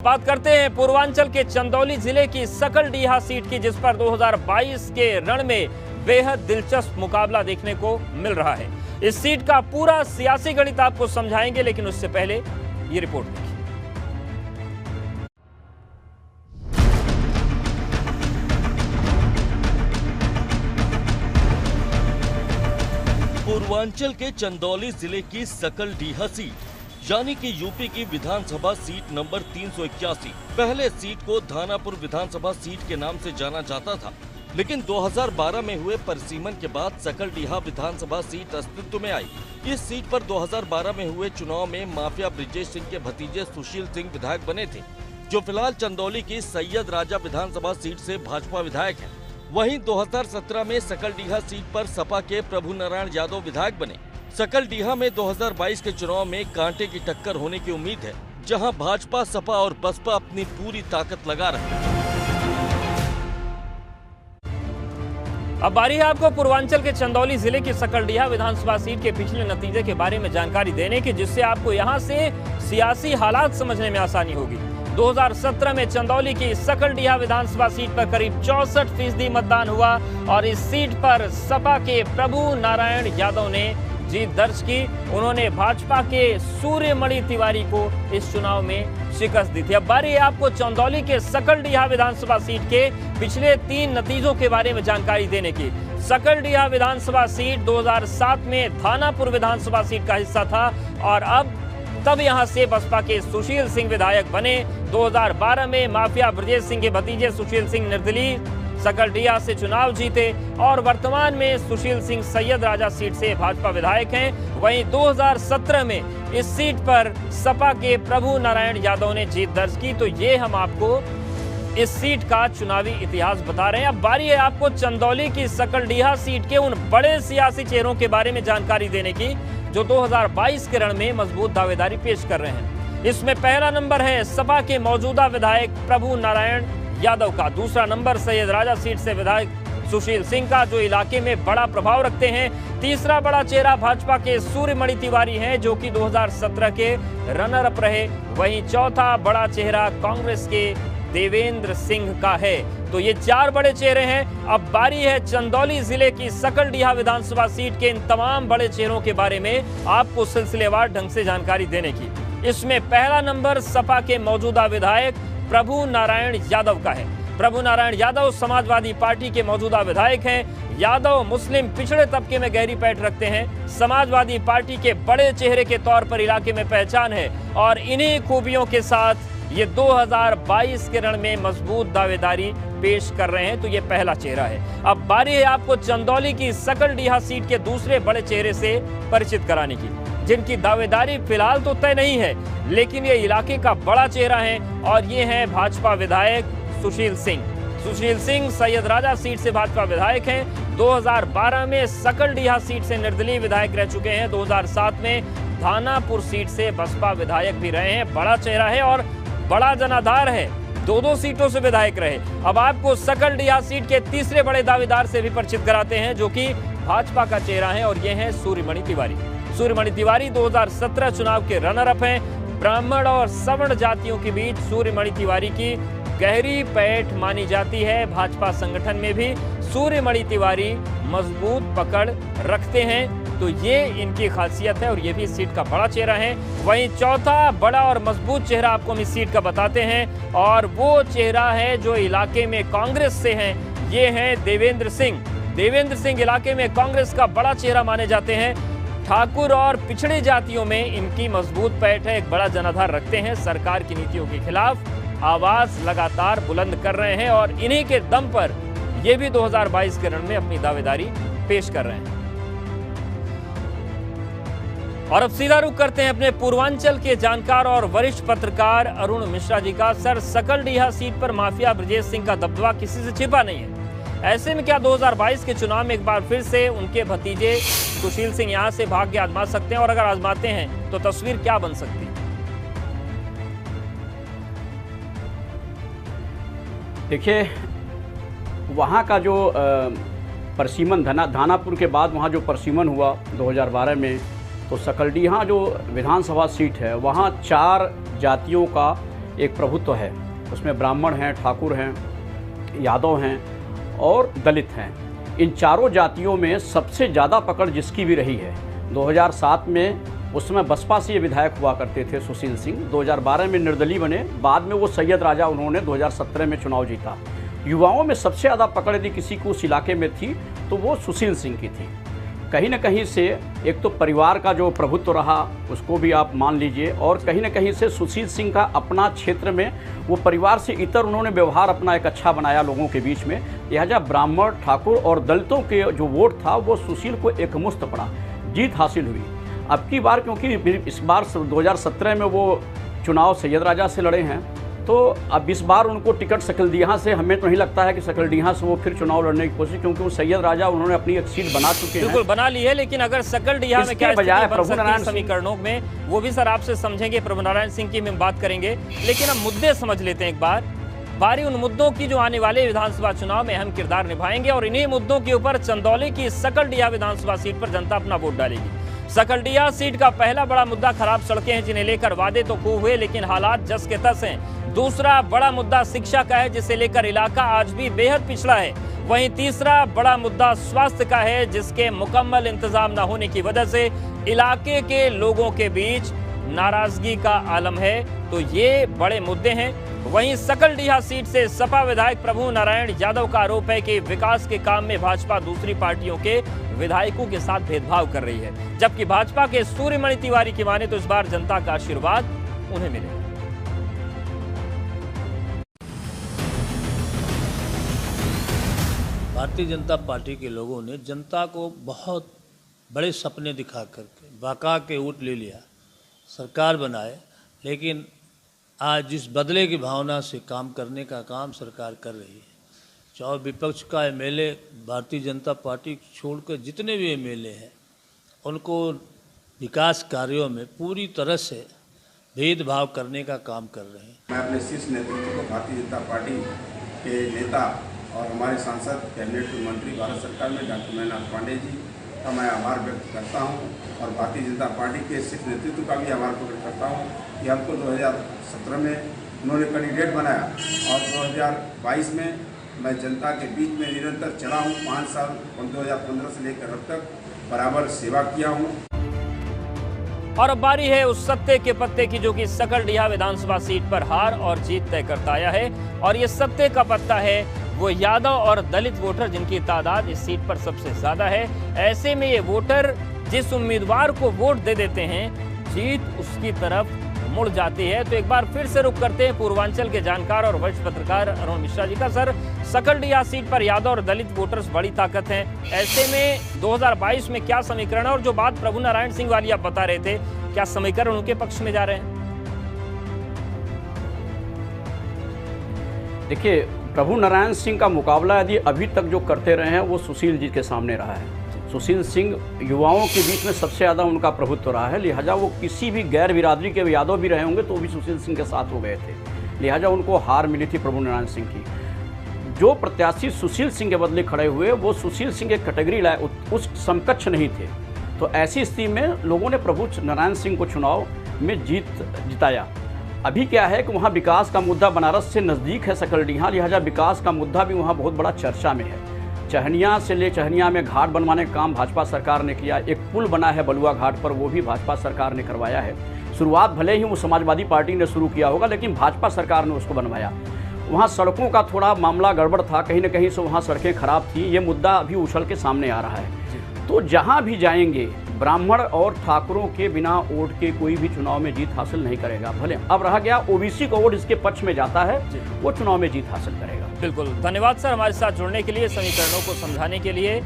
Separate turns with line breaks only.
बात करते हैं पूर्वांचल के चंदौली जिले की सकलडीहा सीट की, जिस पर 2022 के रण में बेहद दिलचस्प मुकाबला देखने को मिल रहा है। इस सीट का पूरा सियासी गणित आपको समझाएंगे, लेकिन उससे पहले ये रिपोर्ट देखिए।
पूर्वांचल के चंदौली जिले की सकलडीहा सीट यानी कि यूपी की विधानसभा सीट नंबर 381। पहले सीट को धानापुर विधानसभा सीट के नाम से जाना जाता था, लेकिन 2012 में हुए परिसीमन के बाद सकलडीहा विधानसभा सीट अस्तित्व में आई। इस सीट पर 2012 में हुए चुनाव में माफिया ब्रिजेश सिंह के भतीजे सुशील सिंह विधायक बने थे, जो फिलहाल चंदौली की सैयद राजा विधानसभा सीट से भाजपा विधायक हैं। वहीं 2017 में सकलडीहा सीट पर सपा के प्रभु नारायण यादव विधायक बने। सकलडीहा में 2022 के चुनाव में कांटे की टक्कर होने की उम्मीद है, जहां भाजपा, सपा और बसपा अपनी पूरी ताकत लगा रहे हैं।
अब बारी है आपको पूर्वांचल के चंदौली जिले की सकलडीहा विधानसभा सीट के पिछले नतीजे के बारे में जानकारी देने की, जिससे आपको यहां से सियासी हालात समझने में आसानी होगी। 2017 में चंदौली की सकलडीहा विधानसभा सीट पर करीब 64% मतदान हुआ और इस सीट पर सपा के प्रभु नारायण यादव ने जीत दर्ज की। उन्होंने भाजपा के सूर्यमणि तिवारी को इस चुनाव में शिकस्त दी थी। अब बारी है आपको चंदौली के सकलडीहा विधानसभा सीट के पिछले 3 नतीजों के बारे में जानकारी देने की। सकलडीहा विधानसभा सीट 2007 में धानापुर विधानसभा सीट का हिस्सा था और तब यहां से बसपा के सुशील सिंह विधायक बने। 2012 में माफिया ब्रजेश सिंह के भतीजे सुशील सिंह निर्दलीय सकलडीहा से चुनाव जीते और वर्तमान में सुशील सिंह सैयद राजा सीट से भाजपा विधायक हैं। वहीं 2017 में इस सीट पर सपा के प्रभु नारायण यादव ने जीत दर्ज की। तो ये हम आपको इस सीट का चुनावी इतिहास बता रहे हैं। अब बारी है आपको चंदौली की सकलडीहा सीट के उन बड़े सियासी चेहरों के बारे में जानकारी देने की, जो 2022 के रण में मजबूत दावेदारी पेश कर रहे हैं। इसमें पहला नंबर है सपा के मौजूदा विधायक प्रभु नारायण यादव का। दूसरा नंबर सैयद राजा सीट से विधायक सुशील सिंह का, जो इलाके में बड़ा प्रभाव रखते हैं। तीसरा बड़ा चेहरा भाजपा के सूर्यमणि तिवारी हैं, जो कि 2017 के रनर अप रहे। वहीं चौथा बड़ा चेहरा कांग्रेस के देवेंद्र सिंह का है। तो ये 4 बड़े चेहरे हैं। अब बारी है चंदौली जिले की सकलडीहा विधानसभा सीट के इन तमाम बड़े चेहरों के बारे में आपको सिलसिलेवार ढंग से जानकारी देने की। इसमें पहला नंबर सपा के मौजूदा विधायक प्रभु नारायण यादव का है। प्रभु नारायण यादव समाजवादी पार्टी के मौजूदा विधायक हैं। यादव मुस्लिम पिछड़े तबके में गहरी पैठ रखते हैं। समाजवादी पार्टी के बड़े चेहरे के तौर पर इलाके में पहचान है और इन्हीं खूबियों के साथ ये 2022 के रण में मजबूत दावेदारी पेश कर रहे हैं। तो ये पहला चेहरा है। अब बारी है आपको चंदौली की सकलडीहा सीट के दूसरे बड़े चेहरे से परिचित कराने की, जिनकी दावेदारी फिलहाल तो तय नहीं है, लेकिन ये इलाके का बड़ा चेहरा है और ये है भाजपा विधायक सुशील सिंह। सुशील सिंह सैयद राजा सीट से भाजपा विधायक हैं। 2012 में सकलडीहा सीट से निर्दलीय विधायक रह चुके हैं। 2007 में धानापुर सीट से बसपा विधायक भी रहे हैं। बड़ा चेहरा है और बड़ा जनाधार है। 2 सीटों से विधायक रहे। अब आपको सकलडीहा सीट के तीसरे बड़े दावेदार से भी परिचित कराते हैं, जो कि भाजपा का चेहरा है और ये है सूर्यमणि तिवारी। सूर्यमणि तिवारी 2017 चुनाव के रनर अप हैं। ब्राह्मण और सवर्ण जातियों के बीच सूर्यमणि तिवारी की गहरी पैठ मानी जाती है। भाजपा संगठन में भी सूर्यमणि तिवारी मजबूत पकड़ रखते हैं। तो ये इनकी खासियत है और ये भी इस सीट का बड़ा चेहरा है। वहीं चौथा बड़ा और मजबूत चेहरा आपको हम इस सीट का बताते हैं और वो चेहरा है जो इलाके में कांग्रेस से है। ये है देवेंद्र सिंह। देवेंद्र सिंह इलाके में कांग्रेस का बड़ा चेहरा माने जाते हैं। ठाकुर और पिछड़ी जातियों में इनकी मजबूत पैठ है। एक बड़ा जनाधार रखते हैं। सरकार की नीतियों के खिलाफ आवाज लगातार बुलंद कर रहे हैं और इन्हीं के दम पर ये भी 2022 के रण में अपनी दावेदारी पेश कर रहे हैं। और अब सीधा रुख करते हैं अपने पूर्वांचल के जानकार और वरिष्ठ पत्रकार अरुण मिश्रा जी का। सर, सकलडीहा सीट पर माफिया ब्रजेश सिंह का दबदबा किसी से छिपा नहीं है। ऐसे में क्या 2022 के चुनाव में एक बार फिर से उनके भतीजे सुशील सिंह यहां से भाग्य आजमा सकते हैं, और अगर आजमाते हैं तो तस्वीर क्या बन सकती है?
देखिए, वहां का जो परसीमन धानापुर के बाद वहां जो परसीमन हुआ 2012 में, तो सकलडीहा जो विधानसभा सीट है वहाँ 4 जातियों का एक प्रभुत्व है, उसमें ब्राह्मण हैं, ठाकुर हैं, यादव हैं और दलित हैं। इन चारों जातियों में सबसे ज़्यादा पकड़ जिसकी भी रही है। 2007 में उस समय बसपा से ये विधायक हुआ करते थे सुशील सिंह, 2012 में निर्दलीय बने, बाद में वो सैयद राजा उन्होंने 2017 में चुनाव जीता। युवाओं में सबसे ज़्यादा पकड़ यदि किसी को उस इलाके में थी तो वो सुशील सिंह की थी। कहीं न कहीं से एक तो परिवार का जो प्रभुत्व रहा उसको भी आप मान लीजिए, और कहीं न कहीं से सुशील सिंह का अपना क्षेत्र में वो परिवार से इतर उन्होंने व्यवहार अपना एक अच्छा बनाया लोगों के बीच में। लिहाजा ब्राह्मण, ठाकुर और दलितों के जो वोट था वो सुशील को एकमुश्त पड़ा, जीत हासिल हुई। अब की बार क्योंकि इस बार 2017 में वो चुनाव सैयद राजा से लड़े हैं, तो अब इस बार उनको टिकट सकलडीहा से, हमें तो नहीं लगता है कि सकलडीहा से वो फिर चुनाव लड़ने की कोशिश, क्योंकि वो सैयद राजा उन्होंने अपनी एक सीट बना चुके हैं।
बिल्कुल बना ली है, लेकिन अगर सकलडीहा में क्या
बजाय
बन सकती है समीकरणों में, वो भी सर आपसे समझेंगे, प्रभु नारायण सिंह की हम बात करेंगे। लेकिन हम मुद्दे समझ लेते हैं एक बार, बारी उन मुद्दों की जो आने वाले विधानसभा चुनाव में अहम किरदार निभाएंगे, और इन्हीं मुद्दों के ऊपर चंदौली की सकलडीहा विधानसभा सीट पर जनता अपना वोट डालेगी। सकलडीहा सीट का पहला बड़ा मुद्दा खराब सड़कें हैं, जिन्हें लेकर वादे तो खूब हुए लेकिन हालात जस के तस हैं। दूसरा बड़ा मुद्दा शिक्षा का है, जिसे लेकर इलाका आज भी बेहद पिछड़ा है। वहीं तीसरा बड़ा मुद्दा स्वास्थ्य का है, जिसके मुकम्मल इंतजाम न होने की वजह से इलाके के लोगों के बीच नाराजगी का आलम है। तो ये बड़े मुद्दे हैं। वहीं सकलडीहा सीट से सपा विधायक प्रभु नारायण यादव का आरोप है कि विकास के काम में भाजपा दूसरी पार्टियों के विधायकों के साथ भेदभाव कर रही है, जबकि भाजपा के सूर्यमणि तिवारी की माने तो इस बार जनता का आशीर्वाद उन्हें मिलेगा।
भारतीय जनता पार्टी के लोगों ने जनता को बहुत बड़े सपने दिखा करके बाका के ऊँट ले लिया, सरकार बनाए, लेकिन आज जिस बदले की भावना से काम करने का काम सरकार कर रही है, चाहे विपक्ष का एमएलए भारतीय जनता पार्टी छोड़कर जितने भी एमएलए हैं, उनको विकास कार्यों में पूरी तरह से भेदभाव करने का काम कर रहे हैं।
मैं अपने शीर्ष नेतृत्व को, भारतीय जनता पार्टी के नेता और हमारे सांसद, कैबिनेट मंत्री भारत सरकार में डॉक्टर महेंद्रनाथ पांडेय जी का मैं आभार व्यक्त करता हूं, और भारतीय जनता पार्टी के शीर्ष नेतृत्व का भी आभार व्यक्त करता हूं कि हमको 2017 में उन्होंने कैंडिडेट बनाया, और 2022 में मैं जनता के बीच में निरंतर चला हूं। 5 साल 2015 से लेकर अब तक बराबर सेवा किया हूं।
और अब बारी है उस सत्ते के पत्ते की, जो कि सकलडीहा विधानसभा सीट पर हार और जीत तय करता आया है। और ये सत्ते का पत्ता है वो यादव और दलित वोटर, जिनकी तादाद इस सीट पर सबसे ज्यादा है। ऐसे में ये वोटर जिस उम्मीदवार को वोट दे देते हैं, जीत उसकी तरफ मुड़ जाती है। तो एक बार फिर से रुक करते हैं पूर्वांचल के जानकार और वरिष्ठ पत्रकार अरुण मिश्रा जी का। सर, सकलडीहा सीट पर यादव और दलित वोटर्स बड़ी ताकत हैं, ऐसे में 2022 में क्या समीकरण है? और जो बात प्रभु नारायण सिंह वाली आप बता रहे थे, क्या समीकरण उनके पक्ष में जा रहे हैं?
देखिए, प्रभु नारायण सिंह का मुकाबला यदि अभी तक जो करते रहे हैं वो सुशील जी के सामने रहा है। सुशील सिंह युवाओं के बीच में सबसे ज़्यादा उनका प्रभुत्व रहा है, लिहाजा वो किसी भी गैर बिरादरी के यादव भी रहे होंगे तो वो भी सुशील सिंह के साथ हो गए थे, लिहाजा उनको हार मिली थी प्रभु नारायण सिंह की। जो प्रत्याशी सुशील सिंह के बदले खड़े हुए वो सुशील सिंह के कैटेगरी लाए, उस समकक्ष नहीं थे। तो ऐसी स्थिति में लोगों ने प्रभु नारायण सिंह को चुनाव में जिताया। अभी क्या है कि वहाँ विकास का मुद्दा बनारस से नज़दीक है सकलडीहा, लिहाजा विकास का मुद्दा भी वहाँ बहुत बड़ा चर्चा में है। चहनिया में घाट बनवाने का काम भाजपा सरकार ने किया। एक पुल बना है बलुआ घाट पर, वो भी भाजपा सरकार ने करवाया है। शुरुआत भले ही वो समाजवादी पार्टी ने शुरू किया होगा, लेकिन भाजपा सरकार ने उसको बनवाया। वहाँ सड़कों का थोड़ा मामला गड़बड़ था, कहीं न कहीं से वहाँ सड़कें खराब थी। ये मुद्दा अभी उछल के सामने आ रहा है। तो जहाँ भी जाएंगे, ब्राह्मण और ठाकुरों के बिना वोट के कोई भी चुनाव में जीत हासिल नहीं करेगा। भले अब रह गया ओबीसी का वोट इसके पक्ष में जाता है, वो चुनाव में जीत हासिल करेगा।
बिल्कुल, धन्यवाद सर हमारे साथ जुड़ने के लिए, समीकरणों को समझाने के लिए।